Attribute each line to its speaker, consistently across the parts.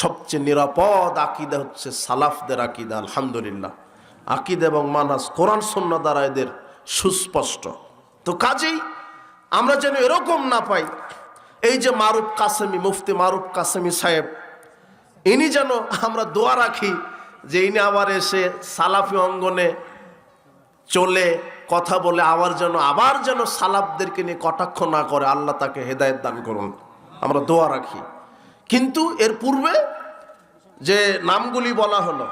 Speaker 1: সবচেয়ে নিরাপদ আকীদা হচ্ছে সালাফদের আকীদা। আলহামদুলিল্লাহ, আকীদা এবং মানহাজ কোরআন সুন্নাহ দ্বারা এদের সুস্পষ্ট। তো কাজেই আমরা যেন এরকম না পাই, এই যে মারুফ কাসেমি, মুফতি মারুফ কাসেমি সাহেব, ইনি যেন আমরা দোয়া রাখি যে ইনি আবার এসে সালাফি অঙ্গনে চলে কথা বলে আবার যেন সালাফদেরকে নিয়ে কটাক্ষ না করে। আল্লাহ তাকে হেদায়েত দান করুন, আমরা দোয়া রাখি। কিন্তু এর পূর্বে যে নামগুলি বলা হলো,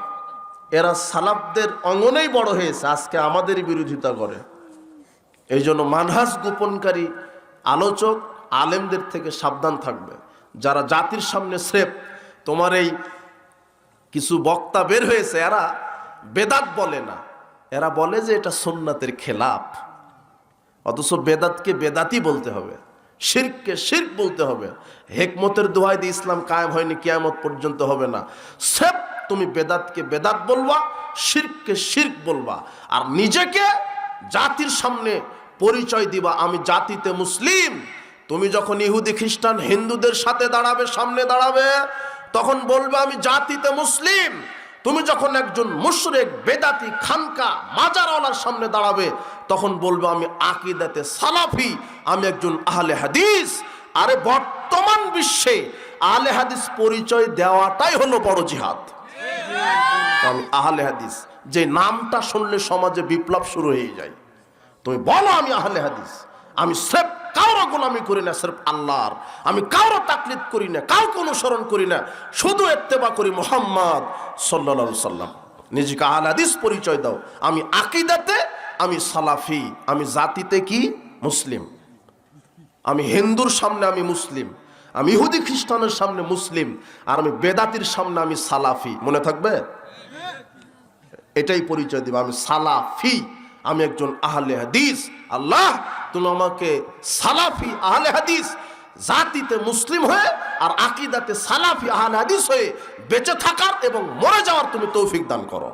Speaker 1: এরা সালাফদের অঙ্গনেই বড় হয়েছে, আজকে আমাদেরই বিরোধিতা করে। এই জন্য মানহাজ গোপনকারী আলোচক আলেমদের থেকে সাবধান থাকবে। যারা জাতির সামনে স্রেফ তোমার এই কিছু বক্তা বের হয়েছে, এরা বেদাত বলে না, এরা বলে যে এটা সুন্নাতের খেলাফ, অথচ বেদাতকে বেদাতি বলতে হবে, শিরককে শিরক বলতে হবে। হেকমতের দোহাই দিয়ে ইসলাম কায়েম হয়নি, কিয়ামত পর্যন্ত হবে না। স্রেফ তুমি বেদাতকে বেদাত বলবা, শিরককে শিরক বলবা, আর নিজেকে জাতির সামনে পরিচয় দিবা আমি জাতিতে মুসলিম। তুমি যখন ইহুদি খ্রিস্টান হিন্দুদের সাথে দাঁড়াবে, সামনে দাঁড়াবে, তখন বলবে আমি জাতিতে মুসলিম। তুমি যখন একজন মুশরিক বেদাতি খানকা মাজারওয়ালার সামনে দাঁড়াবে, তখন বলবে আমি আকীদাতে সালাফি, আমি একজন আহলে হাদিস। আরে বর্তমান বিশ্বে আহলে হাদিস পরিচয় দেওয়াটাই হলো বড় জিহাদ। আমি আহলে হাদিস, যে নামটা শুনলে সমাজে বিপ্লব শুরু হয়ে যায়। তুমি বলো আমি আহলে হাদিস, আমি স্রেফ কারো গোলামি করি না, স্রেফ আল্লাহর। আমি কারো তাকলিদ করি না, কাউকে অনুসরণ করি না, শুধু ইত্তেবা করি মুহাম্মদ সাল্লাল্লাহু আলাইহি সাল্লাম। নিজেকে আহলে হাদিস পরিচয় দাও। আমি আকীদাতে আমি সালাফি, আমি জাতিতে কি মুসলিম। আমি হিন্দুর সামনে আমি মুসলিম, আমি ইহুদি খ্রিস্টানের সামনে মুসলিম, আর আমি বেদাতির সামনে আমি সালাফি। মনে থাকবে, এটাই পরিচয় দিবা, আমি সালাফি, আমি একজন আহলে হাদিস। আল্লাহ তুমি আমাকে সালাফি আহলে হাদিস জাতিতে মুসলিম হয়ে আর আকীদাতে সালাফি আহলে হাদিস হয়ে বেঁচে থাকার এবং মরে যাওয়ার তুমি তৌফিক দান করো।